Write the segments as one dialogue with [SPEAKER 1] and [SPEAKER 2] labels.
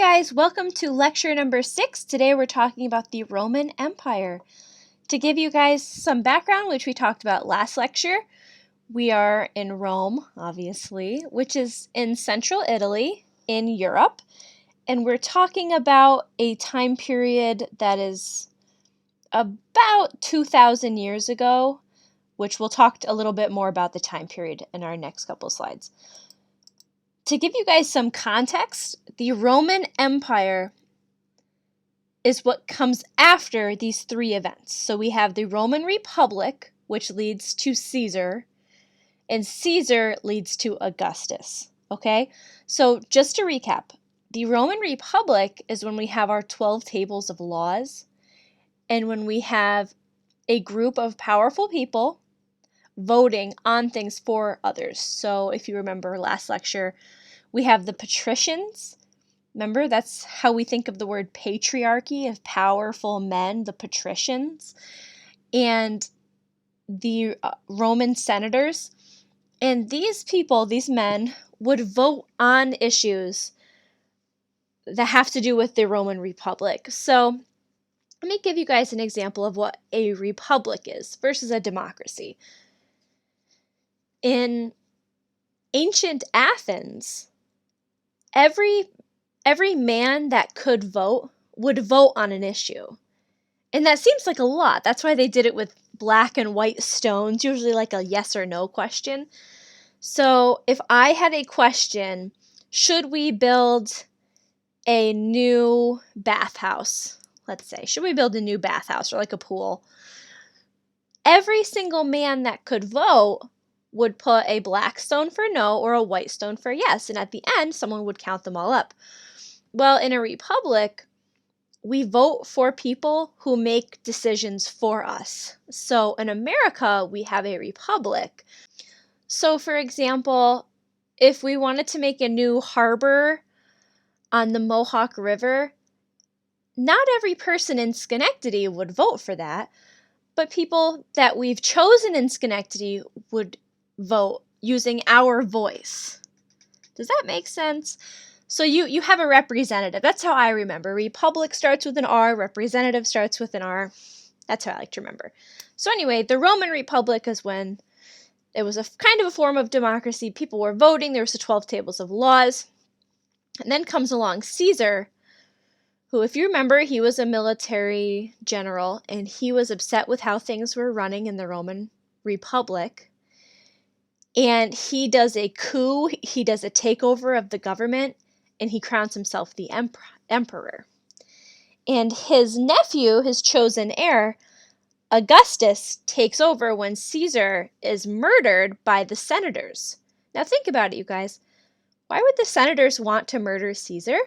[SPEAKER 1] guys, welcome to lecture number 6. Today we're talking about the Roman Empire. To give you guys some background, which we talked about last lecture, we are in Rome, obviously, which is in central Italy in Europe. And we're talking about a time period that is about 2,000 years ago, which we'll talk a little bit more about the time period in our next couple slides. To give you guys some context, the Roman Empire is what comes after these three events. So we have the Roman Republic, which leads to Caesar, and Caesar leads to Augustus. Okay? So just to recap, the Roman Republic is when we have our 12 tables of laws, and when we have a group of powerful people voting on things for others. So if you remember last lecture, we have the patricians. Remember, that's how we think of the word patriarchy, of powerful men, the patricians, and the Roman senators. And these people, these men, would vote on issues that have to do with the Roman Republic. So let me give you guys an example of what a republic is versus a democracy. In ancient Athens, every man that could vote would vote on an issue. And that seems like a lot. That's why they did it with black and white stones, usually like a yes or no question. So if I had a question, should we build a new bathhouse? Let's say, should we build a new bathhouse or like a pool? Every single man that could vote would put a black stone for no or a white stone for yes. And at the end, someone would count them all up. Well, in a republic, we vote for people who make decisions for us. So in America, we have a republic. So for example, if we wanted to make a new harbor on the Mohawk River, not every person in Schenectady would vote for that, but people that we've chosen in Schenectady would vote using our voice. Does that make sense? So you have a representative. That's how I remember. Republic starts with an R, representative starts with an R. That's how I like to remember. So anyway, the Roman Republic is when it was a kind of a form of democracy. People were voting. There was the 12 tables of laws. And then comes along Caesar, who, if you remember, he was a military general, and he was upset with how things were running in the Roman Republic. And he does a coup. He does a takeover of the government, and he crowns himself the emperor. And his nephew, his chosen heir, Augustus, takes over when Caesar is murdered by the senators. Now think about it, you guys. Why would the senators want to murder Caesar?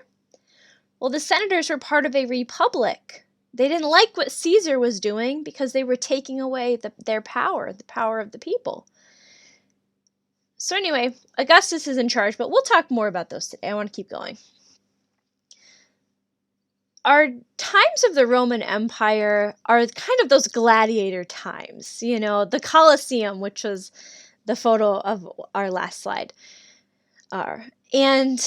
[SPEAKER 1] Well, the senators were part of a republic. They didn't like what Caesar was doing because they were taking away their power, the power of the people. So anyway, Augustus is in charge, but we'll talk more about those today. I want to keep going. Our times of the Roman Empire are kind of those gladiator times, you know, the Colosseum, which was the photo of our last slide. And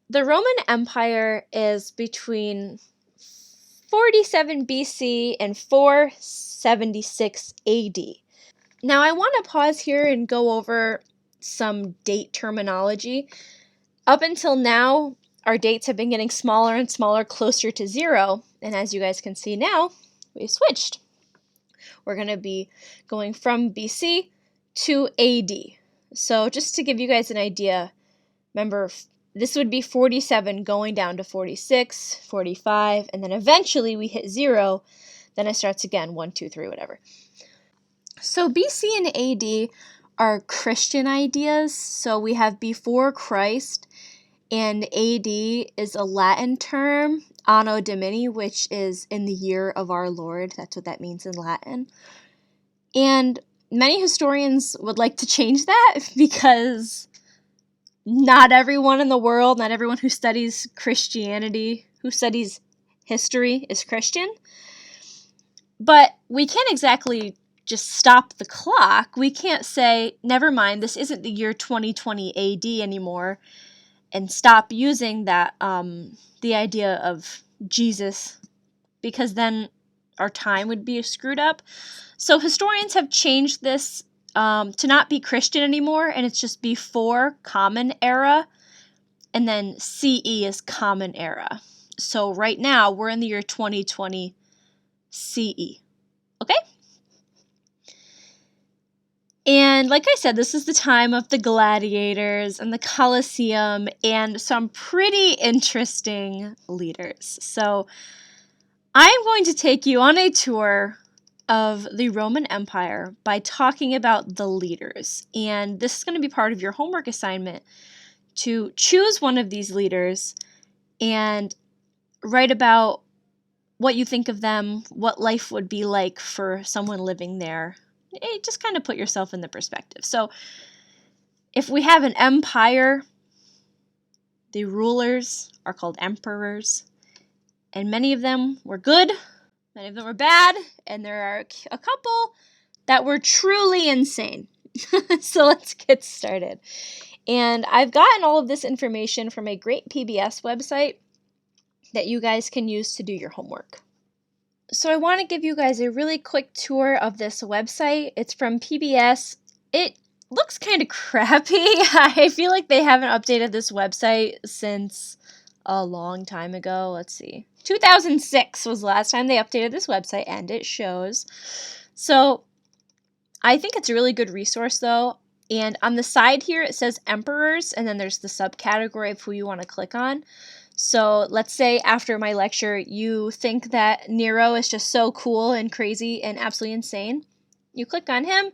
[SPEAKER 1] the Roman Empire is between 47 BC and 476 AD. Now I want to pause here and go over some date terminology. Up until now, our dates have been getting smaller and smaller, closer to 0. And as you guys can see now, we've switched. We're going to be going from BC to AD. So just to give you guys an idea, remember, this would be 47 going down to 46, 45, and then eventually we hit 0. Then it starts again, 1, 2, 3, whatever. So BC and AD are Christian ideas. So we have before Christ, and AD is a Latin term, Anno Domini, which is in the year of our Lord. That's what that means in Latin. And many historians would like to change that because not everyone in the world, not everyone who studies Christianity, who studies history, is Christian. But we can't exactly just stop the clock. We can't say, never mind, this isn't the year 2020 AD anymore, and stop using that, the idea of Jesus, because then our time would be screwed up. So historians have changed this to not be Christian anymore, and it's just before Common Era, and then CE is Common Era. So right now, we're in the year 2020 CE. Okay? And like I said, this is the time of the gladiators and the Colosseum and some pretty interesting leaders. So I'm going to take you on a tour of the Roman Empire by talking about the leaders. And this is going to be part of your homework assignment, to choose one of these leaders and write about what you think of them, what life would be like for someone living there. Just kind of put yourself in the perspective. So if we have an empire, the rulers are called emperors, and many of them were good, many of them were bad, and there are a couple that were truly insane. So let's get started. And I've gotten all of this information from a great PBS website that you guys can use to do your homework. So I want to give you guys a really quick tour of this website. It's from PBS. It looks kind of crappy. I feel like they haven't updated this website since a long time ago. Let's see. 2006 was the last time they updated this website, and it shows. So I think it's a really good resource, though. And on the side here, it says emperors, and then there's the subcategory of who you want to click on. So let's say after my lecture, you think that Nero is just so cool and crazy and absolutely insane. You click on him,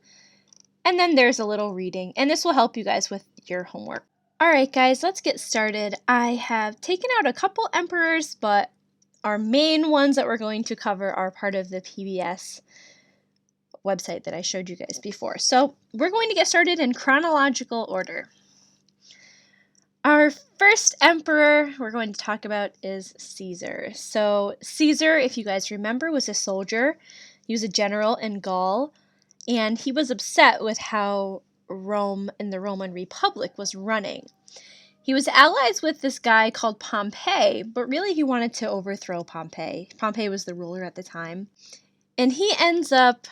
[SPEAKER 1] and then there's a little reading, and this will help you guys with your homework. All right, guys, let's get started. I have taken out a couple emperors, but our main ones that we're going to cover are part of the PBS website that I showed you guys before. So we're going to get started in chronological order. Our first emperor we're going to talk about is Caesar. So Caesar, if you guys remember, was a soldier. He was a general in Gaul, and he was upset with how Rome and the Roman Republic was running. He was allies with this guy called Pompey, but really he wanted to overthrow Pompey. Pompey was the ruler at the time. And he ends up,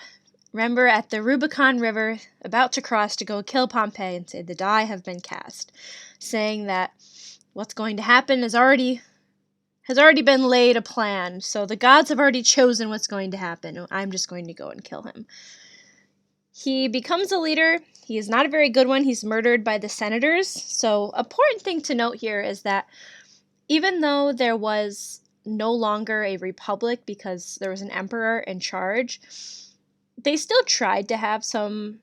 [SPEAKER 1] remember, at the Rubicon River, about to cross to go kill Pompey and say, "The die have been cast," saying that what's going to happen has already been laid a plan. So the gods have already chosen what's going to happen. I'm just going to go and kill him. He becomes a leader. He is not a very good one. He's murdered by the senators. So important thing to note here is that even though there was no longer a republic because there was an emperor in charge, they still tried to have some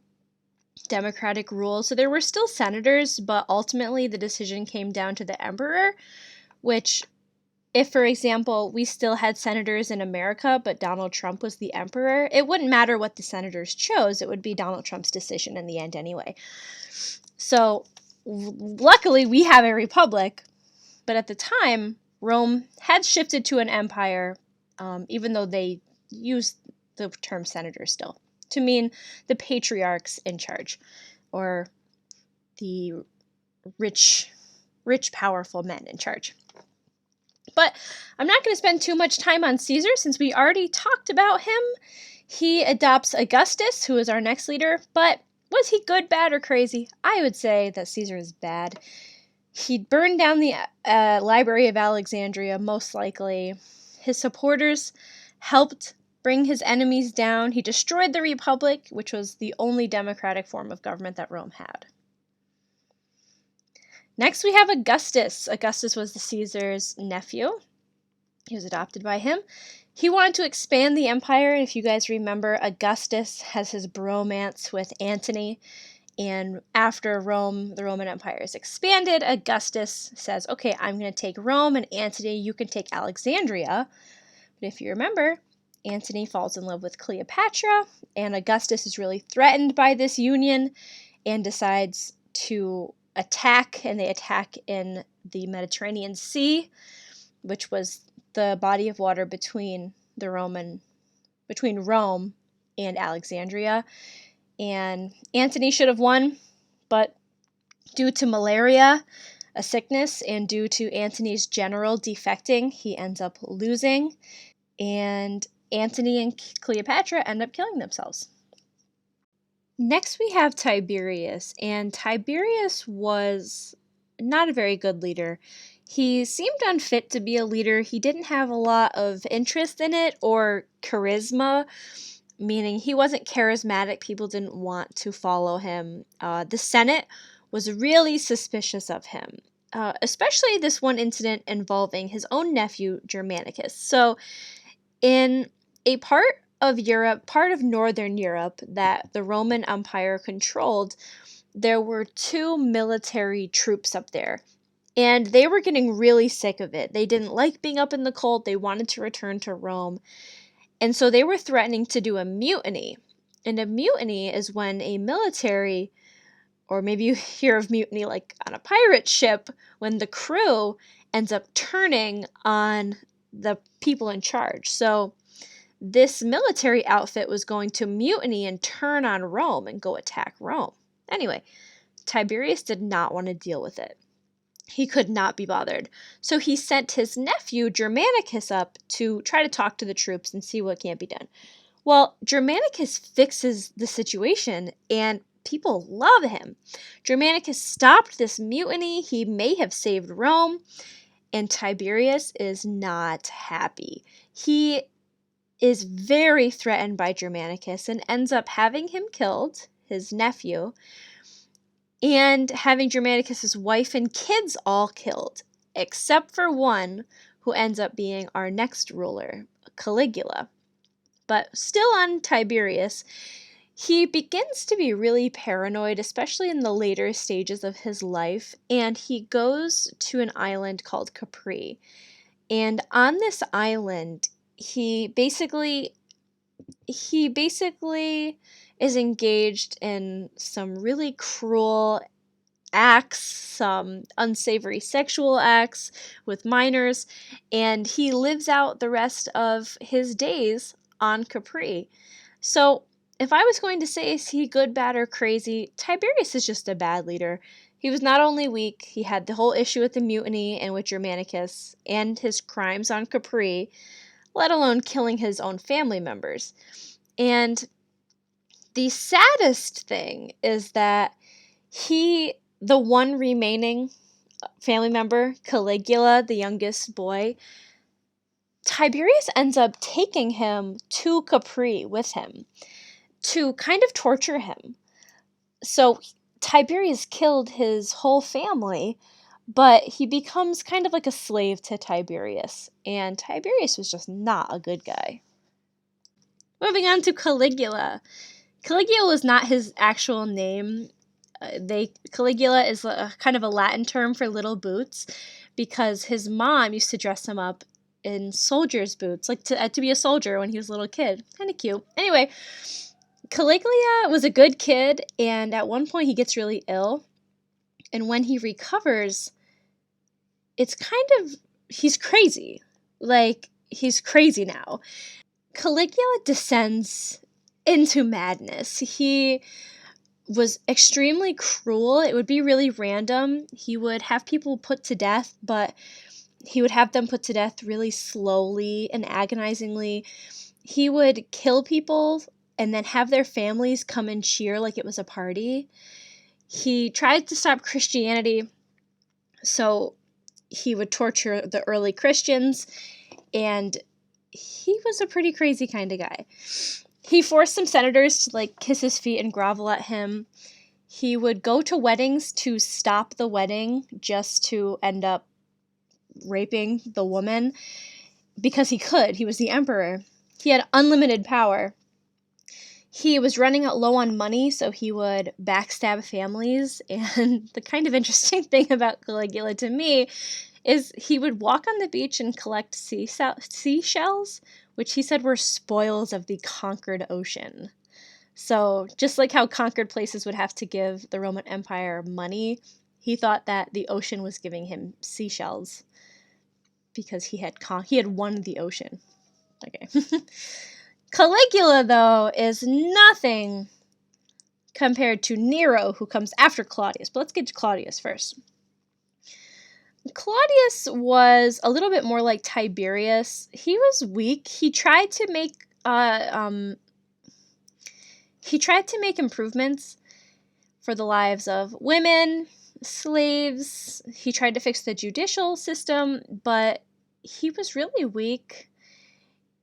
[SPEAKER 1] democratic rule. So there were still senators, but ultimately the decision came down to the emperor, which, if, for example, we still had senators in America, but Donald Trump was the emperor, it wouldn't matter what the senators chose. It would be Donald Trump's decision in the end anyway. So luckily we have a republic, but at the time, Rome had shifted to an empire, even though they used the term senator still to mean the patriarchs in charge, or the rich, powerful men in charge. But I'm not going to spend too much time on Caesar since we already talked about him. He adopts Augustus, who is our next leader, but was he good, bad, or crazy? I would say that Caesar is bad. He burned down the Library of Alexandria, most likely. His supporters helped bring his enemies down. He destroyed the Republic, which was the only democratic form of government that Rome had. Next, we have Augustus. Augustus was the Caesar's nephew. He was adopted by him. He wanted to expand the empire, and if you guys remember, Augustus has his bromance with Antony, and after Rome, the Roman Empire is expanded, Augustus says, okay, I'm going to take Rome, and Antony, you can take Alexandria. But if you remember, Antony falls in love with Cleopatra, and Augustus is really threatened by this union and decides to attack, and they attack in the Mediterranean Sea, which was the body of water between Rome and Alexandria. And Antony should have won, but due to malaria, a sickness, and due to Antony's general defecting, he ends up losing, and Antony and Cleopatra end up killing themselves. Next, we have Tiberius, and Tiberius was not a very good leader. He seemed unfit to be a leader. He didn't have a lot of interest in it or charisma, meaning he wasn't charismatic. People didn't want to follow him. The Senate was really suspicious of him, especially this one incident involving his own nephew, Germanicus. So, in a part of Europe, part of Northern Europe that the Roman Empire controlled, there were 2 military troops up there. And they were getting really sick of it. They didn't like being up in the cold. They wanted to return to Rome. And so they were threatening to do a mutiny. And a mutiny is when a military, or maybe you hear of mutiny like on a pirate ship, when the crew ends up turning on the people in charge. So this military outfit was going to mutiny and turn on Rome and go attack Rome. Anyway, Tiberius did not want to deal with it. He could not be bothered. So he sent his nephew Germanicus up to try to talk to the troops and see what can be done. Well, Germanicus fixes the situation and people love him. Germanicus stopped this mutiny. He may have saved Rome, and Tiberius is not happy. He is very threatened by Germanicus and ends up having him killed, his nephew, and having Germanicus' wife and kids all killed, except for one who ends up being our next ruler, Caligula. But still on Tiberius, he begins to be really paranoid, especially in the later stages of his life, and he goes to an island called Capri. And on this island, he basically is engaged in some really cruel acts, some unsavory sexual acts with minors, and he lives out the rest of his days on Capri. So, if I was going to say is he good, bad, or crazy, Tiberius is just a bad leader. He was not only weak, he had the whole issue with the mutiny and with Germanicus and his crimes on Capri, let alone killing his own family members. And the saddest thing is that the one remaining family member, Caligula, the youngest boy, Tiberius ends up taking him to Capri with him to kind of torture him. So Tiberius killed his whole family, but he becomes kind of like a slave to Tiberius, and Tiberius was just not a good guy. Moving on to Caligula. Caligula was not his actual name. Caligula is kind of a Latin term for little boots, because his mom used to dress him up in soldier's boots, like to be a soldier when he was a little kid. Kind of cute. Anyway, Caligula was a good kid, and at one point he gets really ill, and when he recovers, he's crazy. Like, he's crazy now. Caligula descends into madness. He was extremely cruel. It would be really random. He would have people put to death, but he would have them put to death really slowly and agonizingly. He would kill people and then have their families come and cheer like it was a party. He tried to stop Christianity, so he would torture the early Christians, and he was a pretty crazy kind of guy. He forced some senators to kiss his feet and grovel at him. He would go to weddings to stop the wedding just to end up raping the woman because he could. He was the emperor. He had unlimited power. He was running out low on money, so he would backstab families. And the kind of interesting thing about Caligula to me is he would walk on the beach and collect seashells, which he said were spoils of the conquered ocean. So just like how conquered places would have to give the Roman Empire money, he thought that the ocean was giving him seashells because he had won the ocean. Okay. Caligula, though, is nothing compared to Nero, who comes after Claudius. But let's get to Claudius first. Claudius was a little bit more like Tiberius. He was weak. He tried to make improvements for the lives of women, slaves. He tried to fix the judicial system, but he was really weak,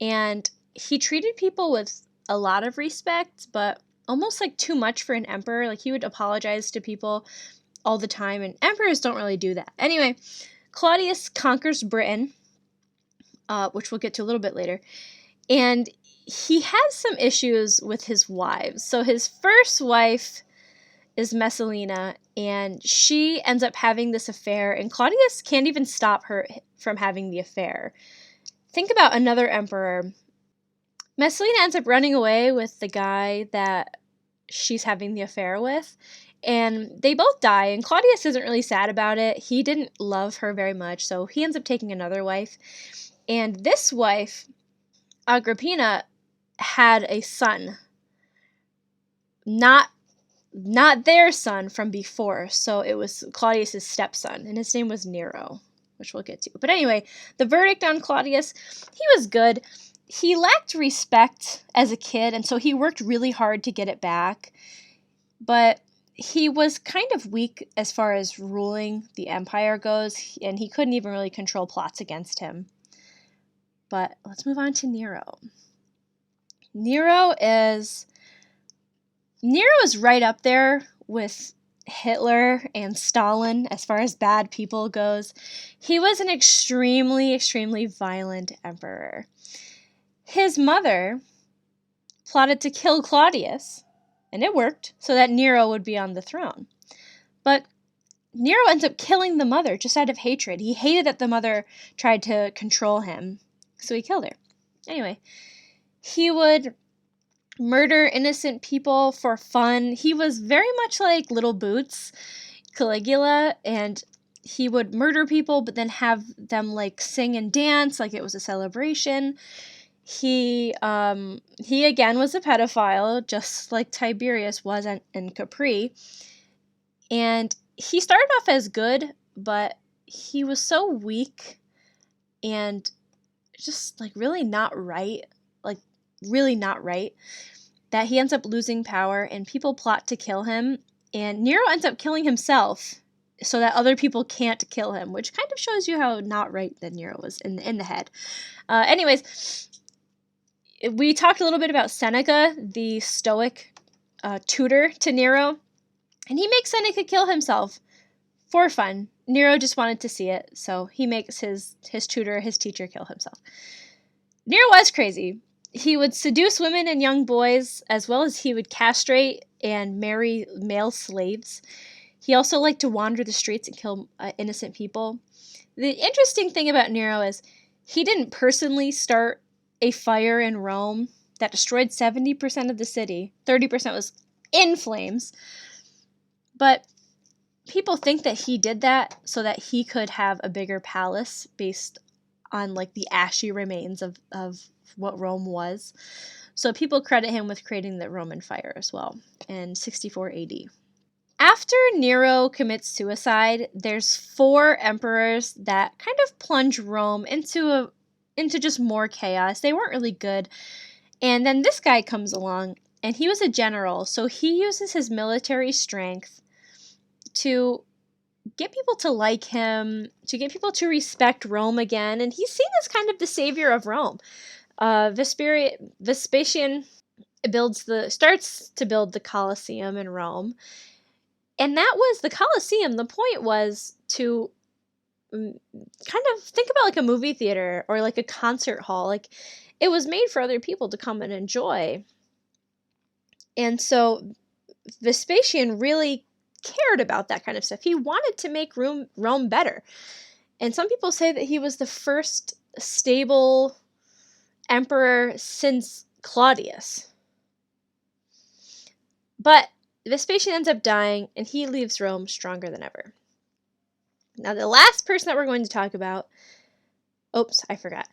[SPEAKER 1] and he treated people with a lot of respect, but almost like too much for an emperor. Like, he would apologize to people all the time, and emperors don't really do that. Anyway, Claudius conquers Britain, which we'll get to a little bit later, and he has some issues with his wives. So his first wife is Messalina, and she ends up having this affair, and Claudius can't even stop her from having the affair. Think about another emperor. Messalina ends up running away with the guy that she's having the affair with, and they both die, and Claudius isn't really sad about it. He didn't love her very much, so he ends up taking another wife. And this wife, Agrippina, had a son. Not their son from before, so it was Claudius's stepson, and his name was Nero, which we'll get to. But anyway, the verdict on Claudius, he was good. He lacked respect as a kid, and so he worked really hard to get it back. But he was kind of weak as far as ruling the empire goes, and he couldn't even really control plots against him. But let's move on to Nero. Nero is right up there with Hitler and Stalin as far as bad people goes. He was an extremely, extremely violent emperor. His mother plotted to kill Claudius, and it worked, so that Nero would be on the throne. But Nero ends up killing the mother just out of hatred. He hated that the mother tried to control him, so he killed her. Anyway, he would murder innocent people for fun. He was very much like Little Boots, Caligula, and he would murder people but then have them like sing and dance like it was a celebration. He again was a pedophile, just like Tiberius was in Capri. And he started off as good, but he was so weak and just like really not right, that he ends up losing power, and people plot to kill him, and Nero ends up killing himself so that other people can't kill him, which kind of shows you how not right that Nero was in the head. Anyways, we talked a little bit about Seneca, the Stoic tutor to Nero, and he makes Seneca kill himself for fun. Nero just wanted to see it, so he makes his teacher, kill himself. Nero was crazy. He would seduce women and young boys, as well as he would castrate and marry male slaves. He also liked to wander the streets and kill innocent people. The interesting thing about Nero is he didn't personally start a fire in Rome that destroyed 70% of the city. 30% was in flames. But people think that he did that so that he could have a bigger palace based on like the ashy remains of what Rome was. So people credit him with creating the Roman fire as well in 64 AD. After Nero commits suicide, there's 4 emperors that kind of plunge Rome into just more chaos. They weren't really good. And then this guy comes along, and he was a general, so he uses his military strength to get people to like him, to get people to respect Rome again, and he's seen as kind of the savior of Rome. Vespasian starts to build the Colosseum in Rome, and that was the Colosseum. The point was to kind of think about like a movie theater or like a concert hall. Like, it was made for other people to come and enjoy. And so Vespasian really cared about that kind of stuff. He wanted to make Rome better. And some people say that he was the first stable emperor since Claudius. But Vespasian ends up dying, and he leaves Rome stronger than ever. Now, the last person that we're going to talk about, oops, I forgot.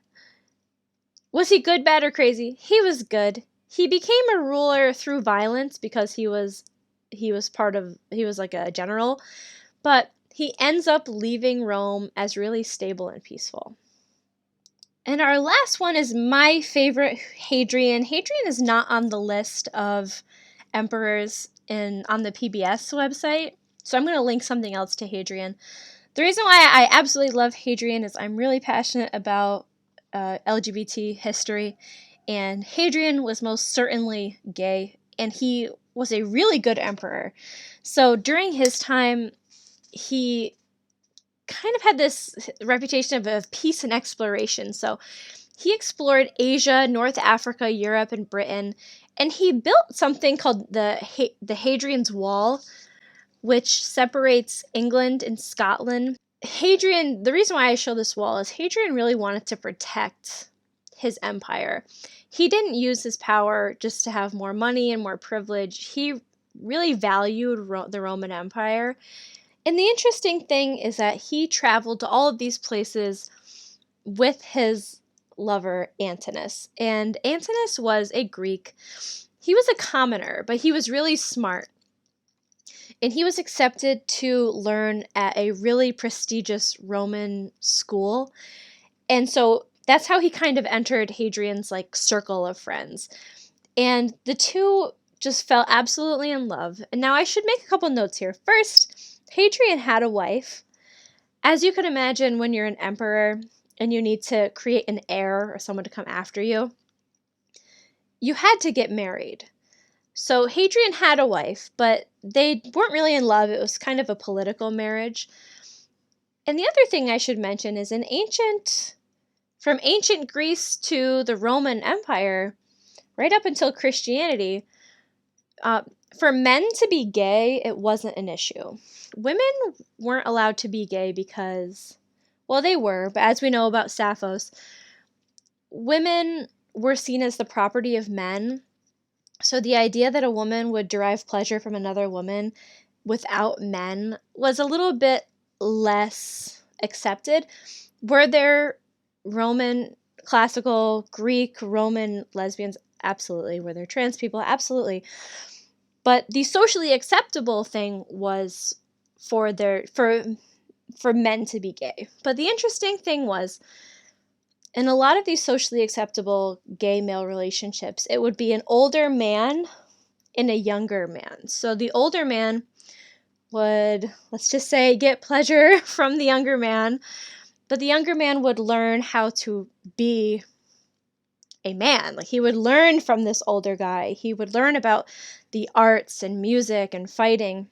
[SPEAKER 1] Was he good, bad, or crazy? He was good. He became a ruler through violence because he was like a general, but he ends up leaving Rome as really stable and peaceful. And our last one is my favorite, Hadrian. Hadrian is not on the list of emperors on the PBS website, so I'm going to link something else to Hadrian. The reason why I absolutely love Hadrian is I'm really passionate about LGBT history, and Hadrian was most certainly gay, and he was a really good emperor. So during his time, he kind of had this reputation of peace and exploration. So he explored Asia, North Africa, Europe, and Britain, and he built something called the Hadrian's Wall, which separates England and Scotland. Hadrian, the reason why I show this wall is Hadrian really wanted to protect his empire. He didn't use his power just to have more money and more privilege. He really valued the Roman Empire. And the interesting thing is that he traveled to all of these places with his lover, Antinous. And Antinous was a Greek. He was a commoner, but he was really smart. And he was accepted to learn at a really prestigious Roman school. And so that's how he kind of entered Hadrian's circle of friends. And the two just fell absolutely in love. And now I should make a couple notes here. First, Hadrian had a wife. As you can imagine, when you're an emperor and you need to create an heir or someone to come after you, you had to get married. So Hadrian had a wife, but they weren't really in love. It was kind of a political marriage. And the other thing I should mention is from ancient Greece to the Roman Empire, right up until Christianity, for men to be gay, it wasn't an issue. Women weren't allowed to be gay because, well, they were, but as we know about Sappho's, women were seen as the property of men. So the idea that a woman would derive pleasure from another woman without men was a little bit less accepted. Were there Roman, classical, Greek, Roman lesbians? Absolutely. Were there trans people? Absolutely. But the socially acceptable thing was for men to be gay. But the interesting thing was, in a lot of these socially acceptable gay male relationships, it would be an older man and a younger man. So the older man would, let's just say, get pleasure from the younger man, but the younger man would learn how to be a man. He would learn from this older guy. He would learn about the arts and music and fighting.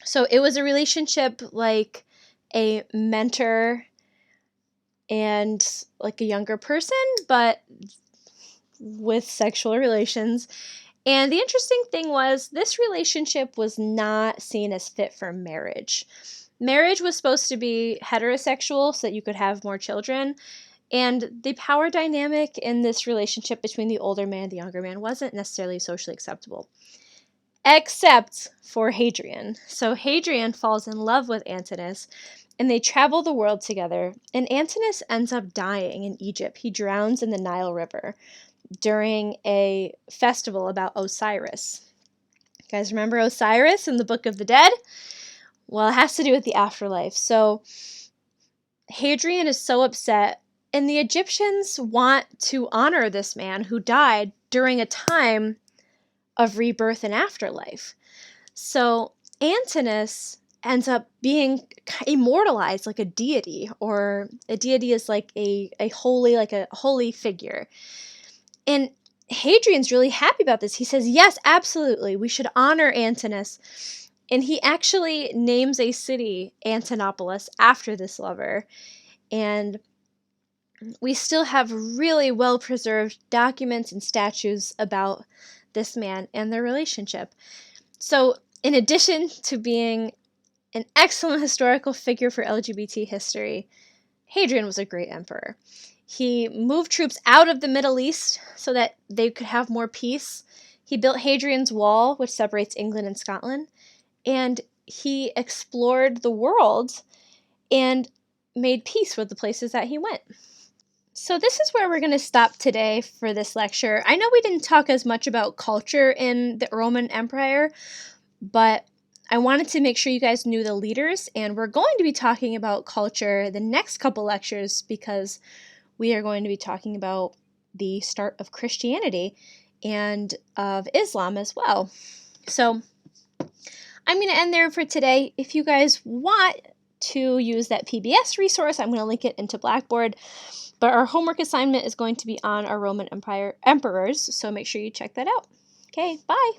[SPEAKER 1] So it was a relationship like a mentor and a younger person, but with sexual relations. And the interesting thing was, this relationship was not seen as fit for marriage. Marriage was supposed to be heterosexual so that you could have more children. And the power dynamic in this relationship between the older man and the younger man wasn't necessarily socially acceptable. Except for Hadrian. So Hadrian falls in love with Antinous, and they travel the world together, and Antinous ends up dying in Egypt. He drowns in the Nile River during a festival about Osiris. You guys remember Osiris in the Book of the Dead? Well, it has to do with the afterlife. So Hadrian is so upset, and the Egyptians want to honor this man who died during a time of rebirth and afterlife. So Antinous ends up being immortalized like a deity, or a deity is like a holy figure. And Hadrian's really happy about this. He says, yes, absolutely, we should honor Antinous. And he actually names a city, Antinopolis, after this lover. And we still have really well-preserved documents and statues about this man and their relationship. So in addition to being an excellent historical figure for LGBT history, Hadrian was a great emperor. He moved troops out of the Middle East so that they could have more peace. He built Hadrian's Wall, which separates England and Scotland, and he explored the world and made peace with the places that he went. So this is where we're going to stop today for this lecture. I know we didn't talk as much about culture in the Roman Empire, but I wanted to make sure you guys knew the leaders, and we're going to be talking about culture the next couple lectures because we are going to be talking about the start of Christianity and of Islam as well. So I'm going to end there for today. If you guys want to use that PBS resource, I'm going to link it into Blackboard. But our homework assignment is going to be on our Roman Empire emperors, so make sure you check that out. Okay, bye.